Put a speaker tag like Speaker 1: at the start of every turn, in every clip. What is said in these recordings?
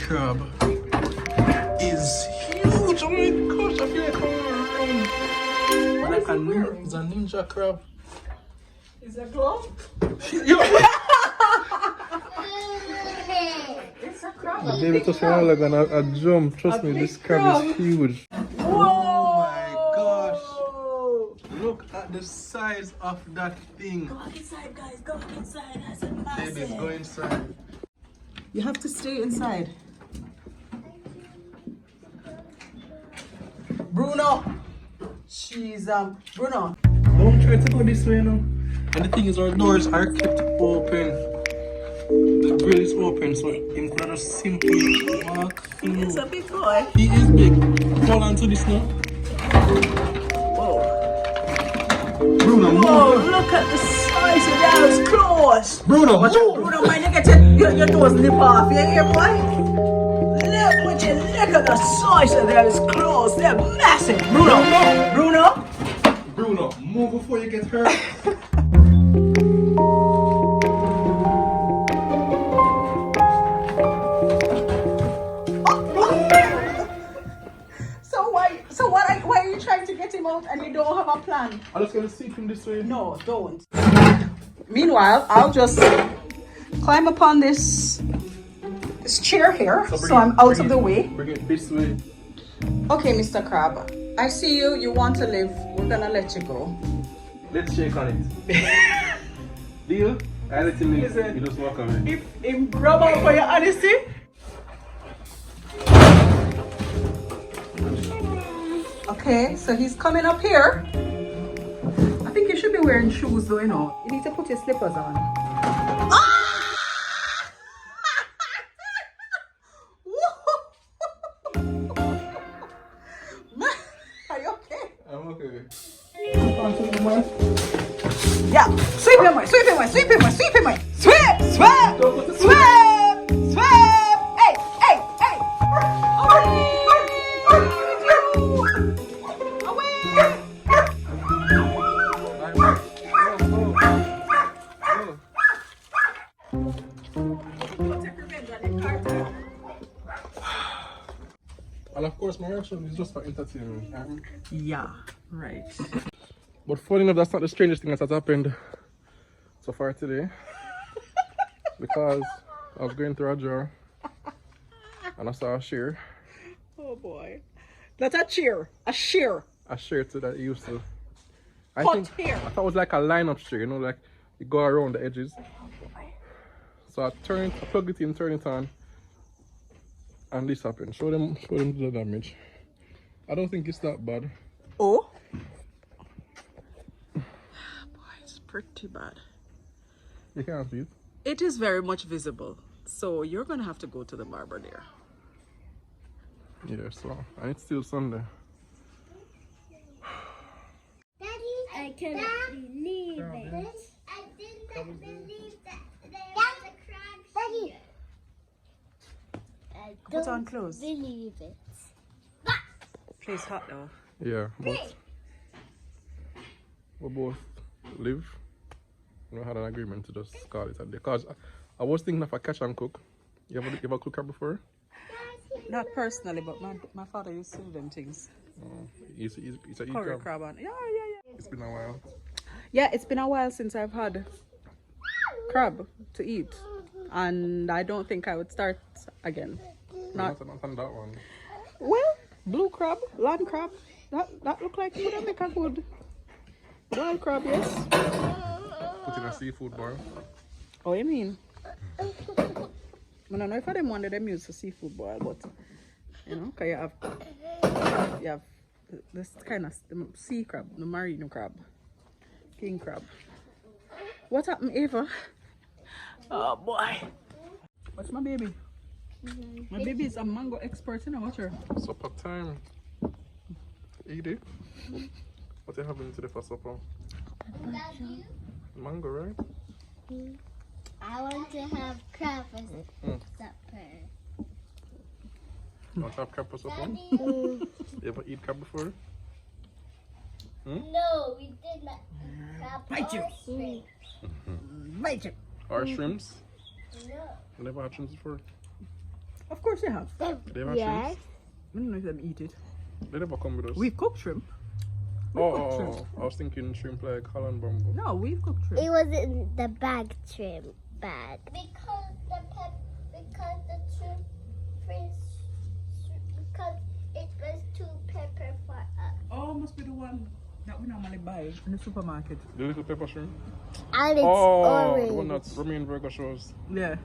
Speaker 1: crab is huge. Oh my gosh, I feel like I'm around. It's a ninja crab.
Speaker 2: Is a glove? It's a crab.
Speaker 1: Baby, touch my leg and I jump. Trust me, this crab is huge.
Speaker 2: Whoa!
Speaker 1: Oh my gosh. Look at the size of that thing.
Speaker 2: Go inside, guys. Go inside. That's a massive.
Speaker 1: Baby, go inside.
Speaker 2: You have to stay inside. Bruno. She's Bruno.
Speaker 1: Don't try to go this way now. And the thing is, our doors are kept open. The grill is open, so him could just simply walk through.
Speaker 2: It's a big boy.
Speaker 1: He is big. Hold on to this now.
Speaker 2: Whoa.
Speaker 1: Bruno,
Speaker 2: Whoa,
Speaker 1: move.
Speaker 2: look at the size of those claws.
Speaker 1: Bruno,
Speaker 2: Watch out,
Speaker 1: move.
Speaker 2: Bruno, man, you get your toes nip off. You hear, boy? Look at the size of those claws. They're massive. Bruno.
Speaker 1: Bruno, move before you get hurt.
Speaker 2: Why are you trying to get him out and you don't have a plan?
Speaker 1: I'm just gonna seek him this way.
Speaker 2: No, don't. Meanwhile, I'll just climb upon this chair here, so I'm out of the way.
Speaker 1: Bring it this way.
Speaker 2: Okay, Mr. Crab, I see you. You want to live. We're gonna let you go.
Speaker 1: Let's shake on it. Deal? I let him live.
Speaker 2: Listen.
Speaker 1: You just walk away.
Speaker 2: If him grab out for your honesty. Okay, so he's coming up here. I think you should be wearing shoes though, you know. You need to put your slippers on. Are you okay?
Speaker 1: I'm okay.
Speaker 2: Yeah, sweep him away, sweep him away, sweep him away, sweep him away. Sweep, sweep, sweep, sweep. Hey, hey, hey. Away.
Speaker 1: And of course, my reaction is just for entertainment.
Speaker 2: Yeah, right.
Speaker 1: But funny enough, that's not the strangest thing that has happened so far today. Because I was going through a drawer and I saw a shear.
Speaker 2: Oh boy. That's a cheer. A shear.
Speaker 1: A shear to that you used to. I
Speaker 2: Here.
Speaker 1: thought it was like a line-up shear, you know, like you go around the edges. So I plugged it in, turn it on, and this happened. Show them the damage. I don't think it's that bad.
Speaker 2: Oh. Boy, it's pretty bad.
Speaker 1: You can't see it.
Speaker 2: It is very much visible. So you're gonna have to go to the barber there.
Speaker 1: Yeah, so, and it's still Sunday.
Speaker 3: Daddy, I cannot believe it. I did not believe that there was a crab here. I
Speaker 2: Put
Speaker 3: don't
Speaker 2: on clothes.
Speaker 3: believe it.
Speaker 2: Place hot though.
Speaker 1: Yeah, but we both live. We had an agreement to just call it a day. Because I was thinking of a catch and cook. You ever cooked crab before?
Speaker 2: Not personally, but my father used to do them things.
Speaker 1: It's a eat
Speaker 2: Curry
Speaker 1: crab.
Speaker 2: crab and yeah.
Speaker 1: It's been a while.
Speaker 2: Yeah, it's been a while since I've had crab to eat. And I don't think I would start again.
Speaker 1: Not on that one.
Speaker 2: Well, blue crab, land crab. That look like you would make a good wild crab, yes.
Speaker 1: Put in a seafood bar.
Speaker 2: Oh, you mean? I don't know if I didn't want them use for seafood boil, but you know, cause you have this kind of sea crab, the marine crab, king crab. What happened, Ava? Oh boy. What's my baby? My baby is a mango expert, you know, watch her.
Speaker 1: Supper time. Edie, what are you having today for supper? Mango, right?
Speaker 3: I want to have crab for supper.
Speaker 1: You want to have crab for supper?
Speaker 3: Daddy.
Speaker 1: You ever eat crab before?
Speaker 3: No, we did not. Crab
Speaker 2: Bite you.
Speaker 3: or shrimp.
Speaker 2: Bite you.
Speaker 1: Or shrimps?
Speaker 3: No.
Speaker 1: You never had shrimps before?
Speaker 2: Of course you have. I
Speaker 1: They have
Speaker 3: Yes.
Speaker 1: shrimps?
Speaker 2: don't know if them eat it.
Speaker 1: They never come with us.
Speaker 2: We've cooked shrimp. We've cooked shrimp.
Speaker 1: I was thinking shrimp like Holland bamboo.
Speaker 2: No, we've cooked shrimp.
Speaker 3: It was in the bag trim bag. Because the shrimp because it was too pepper for us.
Speaker 2: Oh, must be the one that we normally buy in the supermarket.
Speaker 1: The little pepper shrimp?
Speaker 3: And it's
Speaker 1: Oh,
Speaker 3: orange.
Speaker 1: the one that Remain Virgo shows.
Speaker 2: Yeah.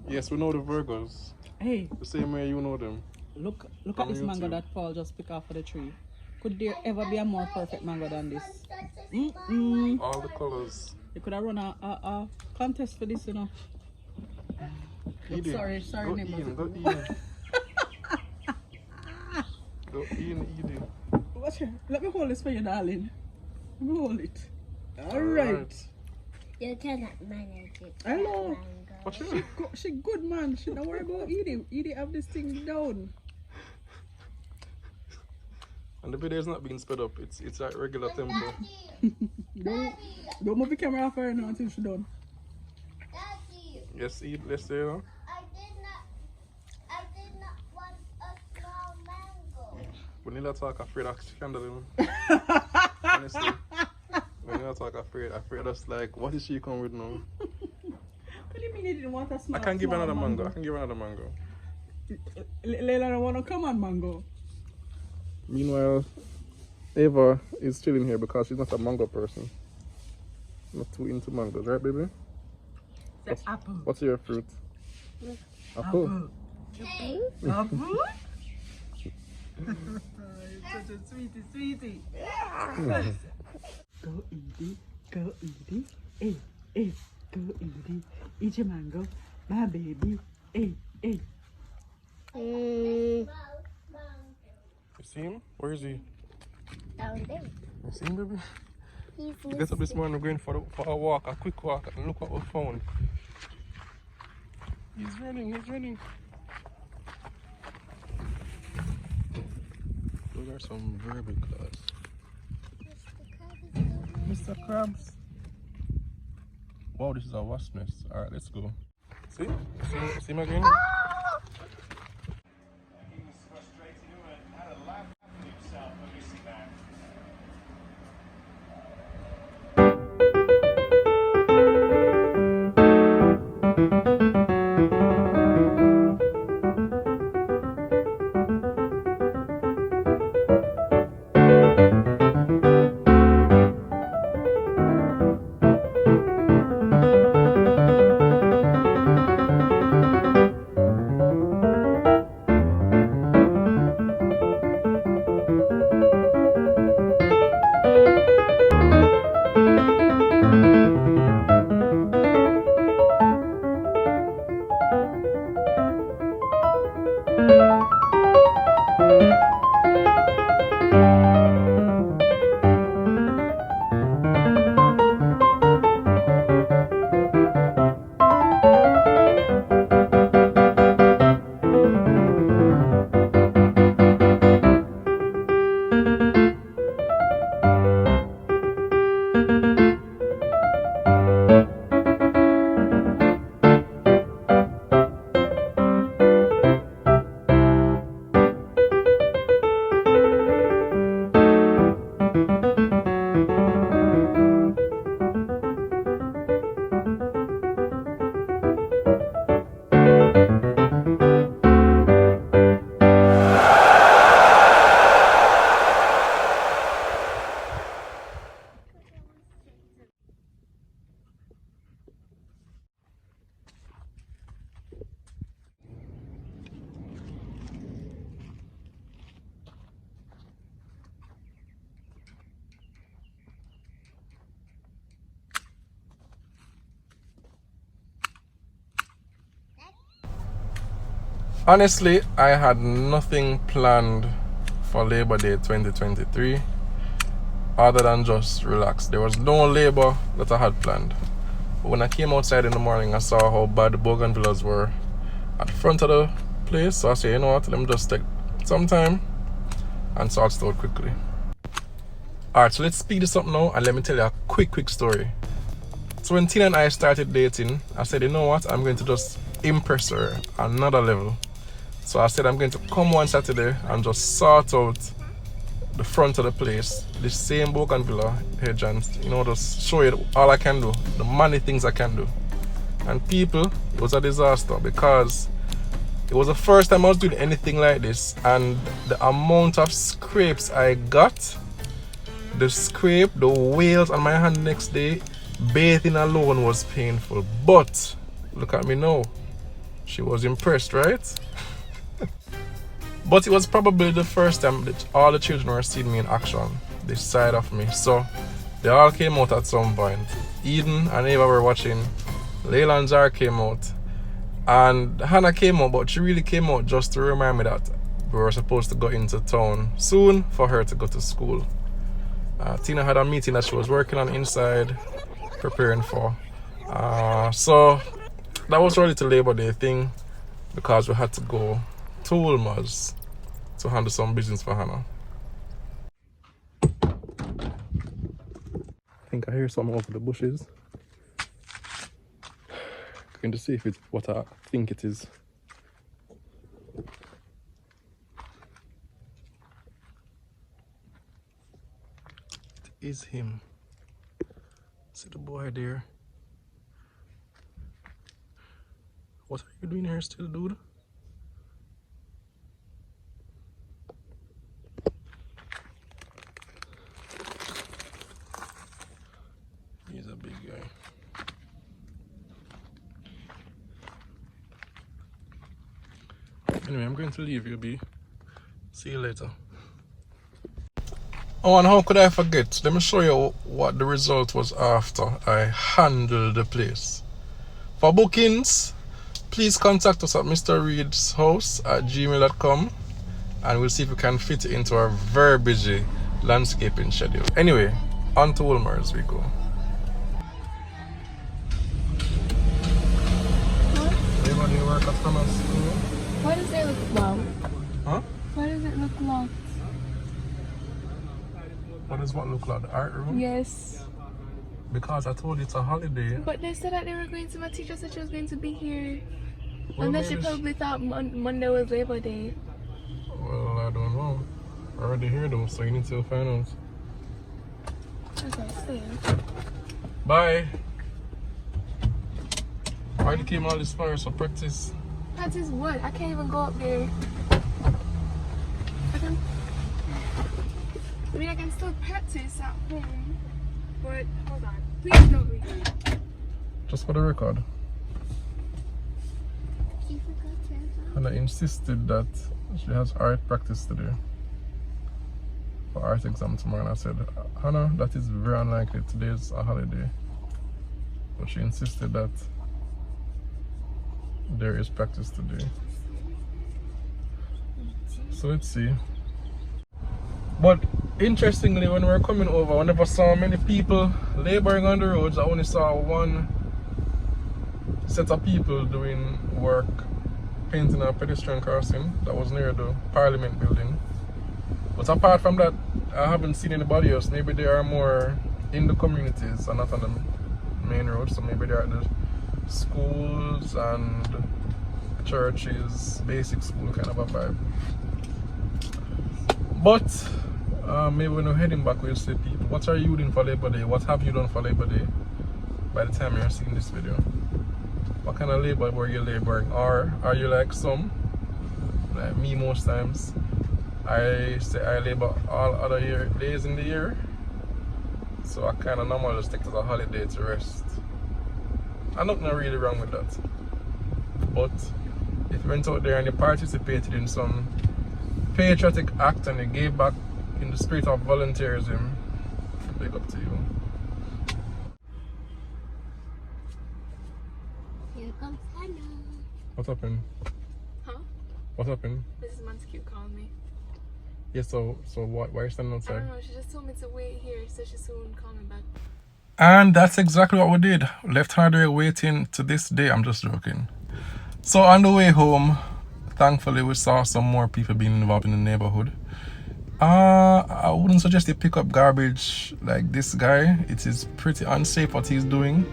Speaker 1: Yes, we know the Virgos.
Speaker 2: Hey,
Speaker 1: The same way you know them.
Speaker 2: look at
Speaker 1: From
Speaker 2: this mango
Speaker 1: YouTube.
Speaker 2: that Paul just picked off of the tree. Could there ever be a more perfect mango than this?
Speaker 1: All the colors.
Speaker 2: You could have run a contest for this, you know.
Speaker 1: Eat it.
Speaker 2: Sorry,
Speaker 1: Go
Speaker 2: neighbors.
Speaker 1: in, go in. Go in, eat it.
Speaker 2: Watch it. Let me hold this for you, darling. Let me hold it. All right.
Speaker 3: You cannot manage it.
Speaker 2: Hello.
Speaker 1: Watch it.
Speaker 2: She good, man. She don't worry about Edie. Edie have this thing down.
Speaker 1: And the video is not being sped up. It's at regular tempo.
Speaker 2: Don't move the camera off her now until she's done.
Speaker 3: Daddy,
Speaker 1: Yes, eat. Let's say, you know.
Speaker 3: I did not want a small mango.
Speaker 1: When you talk afraid, I can't do it. Honestly. When you talk afraid just like, what is she coming with now?
Speaker 2: What do you mean you didn't want a small?
Speaker 1: I can give
Speaker 2: small
Speaker 1: another mango. I can give another mango.
Speaker 2: Leila don't want to come on mango.
Speaker 1: Meanwhile, Ava is chilling here because she's not a mango person. Not too into mangoes, right, baby?
Speaker 2: The apple.
Speaker 1: What's your fruit? Apple.
Speaker 2: Apple? Such a sweetie. Go Edie, go Edie. Hey, go Edie. Eat your mango, my baby. Hey.
Speaker 1: You see him? Where is he?
Speaker 3: Down there.
Speaker 1: You see him, baby?
Speaker 3: He's
Speaker 1: He gets up this morning, we're going for a walk, a quick walk, and look what we found. He's running. Those are some verbiclaws. Mr. Krabs. Wow, this is a wasp nest. Alright, let's go. See him again?
Speaker 4: He was frustrated and had a laugh at himself for missing that.
Speaker 1: Honestly, I had nothing planned for Labor Day 2023 other than just relax. There was no labor that I had planned. But when I came outside in the morning, I saw how bad the bougainvilleas were at the front of the place. So I said, you know what, let me just take some time and sort it out quickly. Alright, so let's speed this up now and let me tell you a quick story. So when Tina and I started dating, I said, you know what, I'm going to just impress her another level. So I said I'm going to come one Saturday and just sort out the front of the place, the same bougainvillea hedge, and just show you all I can do, the many things I can do. And people, it was a disaster because it was the first time I was doing anything like this, and the amount of scrapes I got, the wales on my hand next day, bathing alone was painful. But look at me now. She was impressed, right? But it was probably the first time that all the children were seeing me in action, this side of me. So they all came out at some point. Eden and Ava were watching. Leila and Zahra came out. And Hannah came out, but she really came out just to remind me that we were supposed to go into town soon for her to go to school. Tina had a meeting that she was working on inside, preparing for. So that was really the Labor Day thing, because we had to go to Woolmer's to handle some business for Hannah. I think I hear something over the bushes. Going to see if it's what I think it is. It is him. See the boy there. What are you doing here still, dude? He's a big guy. Anyway, I'm going to leave you, B. See you later. Oh, and how could I forget? Let me show you what the result was after I handled the place. For bookings, please contact us at Mr. Reed's house at gmail.com, and we'll see if we can fit it into our very busy landscaping schedule. Anyway, on to Woolmer's we go. Anybody work at Hannah's school?
Speaker 5: Why does it look locked?
Speaker 1: Huh?
Speaker 5: Why does it look locked?
Speaker 1: What does what look like? The art room?
Speaker 5: Yes.
Speaker 1: Because I told you it's a holiday.
Speaker 5: But they said that they were going to, my teacher said she was going to be here.
Speaker 1: Well,
Speaker 5: And then she
Speaker 1: maybe
Speaker 5: probably thought Monday was Labor Day.
Speaker 1: Well, I don't know. I already heard them, so you need to find out.
Speaker 5: Okay, see.
Speaker 1: Bye. Why you came all this far for practice?
Speaker 5: Practice what? I can't even go up there. I mean, I can still practice at home. But, hold on. Please don't read.
Speaker 1: Just for the record. Hannah insisted that she has art practice today. For art exam tomorrow. And I said, Hannah, that is very unlikely. Today is a holiday. But she insisted that there is practice today. So let's see. But interestingly, when we were coming over, I never saw many people laboring on the roads. I only saw one set of people doing work, painting a pedestrian crossing that was near the Parliament building. But apart from that, I haven't seen anybody else. Maybe they are more in the communities and not on the main road. So maybe they're at the schools and churches, basic school kind of a vibe. But maybe when we're heading back, we'll see people. What are you doing for Labor Day? What have you done for Labor Day by the time you're seeing this video? What kind of labor were you laboring? Or are you like some, like me most times? I say I labor all other days in the year. So I kind of normally just take it as a holiday to rest. And nothing really wrong with that. But if you went out there and you participated in some patriotic act and you gave back in the spirit of volunteerism, big up to you.
Speaker 3: Here comes Hannah.
Speaker 1: What happened?
Speaker 5: Huh?
Speaker 1: What happened?
Speaker 5: This man's cute calling me.
Speaker 1: Yeah, so why are you standing
Speaker 5: I
Speaker 1: outside?
Speaker 5: don't know, she just told me to wait here, so she soon call me back.
Speaker 1: And that's exactly what we did. Left her there waiting to this day. I'm just joking. So on the way home, thankfully we saw some more people being involved in the neighborhood. I wouldn't suggest you pick up garbage like this guy. It is pretty unsafe what he's doing.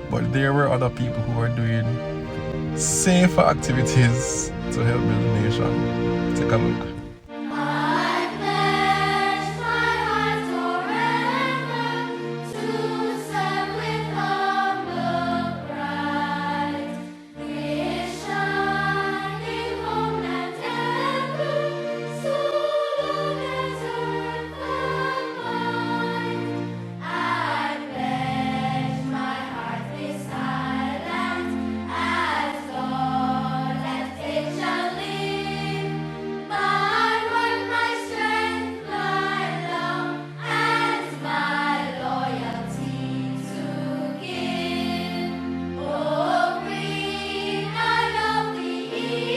Speaker 1: But there were other people who were doing safer activities to help build the nation. Take a look.
Speaker 3: I pledge my heart forever to serve with humble pride. His shining homeland ever, so long as earth abides. I pledge my heart be silent, as long as it shall live. My word, my strength, my love, and my loyalty to give. Oh, green, I love thee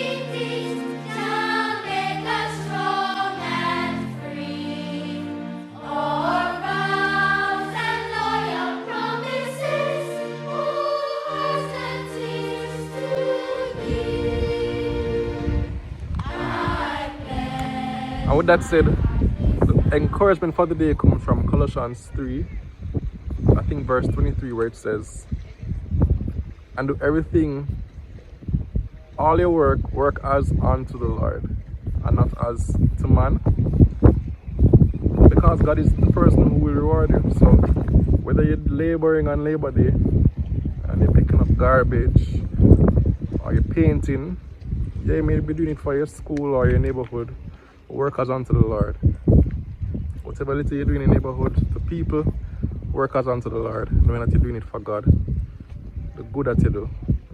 Speaker 3: indeed, shall make us strong and free. Our vows and loyal promises, all hearts and tears to give. I pledge.
Speaker 1: And with that said, the encouragement for the day comes from Colossians 3, I think verse 23, where it says, and do everything, all your work as unto the Lord, and not as to man, because God is the person who will reward you. So whether you're laboring on Labor Day and you're picking up garbage, or you're painting, yeah, you may be doing it for your school or your neighborhood, work as unto the Lord. Whatever little you're doing in the neighborhood, to people, work as unto the Lord, knowing that you're doing it for God. The good that you do,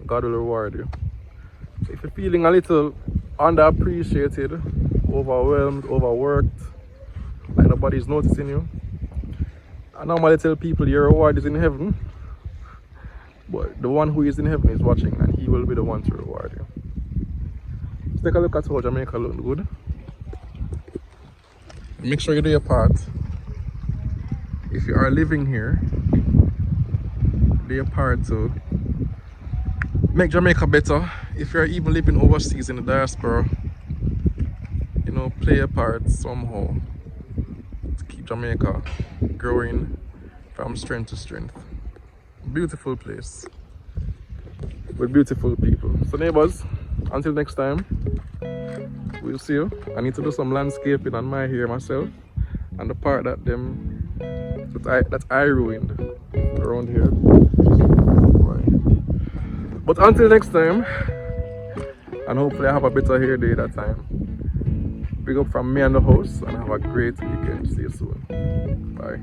Speaker 1: God will reward you. So if you're feeling a little underappreciated, overwhelmed, overworked, like nobody's noticing you, I normally tell people your reward is in heaven, but the one who is in heaven is watching, and he will be the one to reward you. Let's take a look at how Jamaica looks good. Make sure you do your part. If you are living here, do your part to make Jamaica better. If you're even living overseas in the diaspora, you know, play your part somehow to keep Jamaica growing from strength to strength. Beautiful place with beautiful people. So neighbors, until next time, we'll see you. I need to do some landscaping on my hair myself, and the part that I ruined around here. But until next time, and hopefully I have a better hair day that time. Big up from me and the host, and have a great weekend. See you soon. Bye.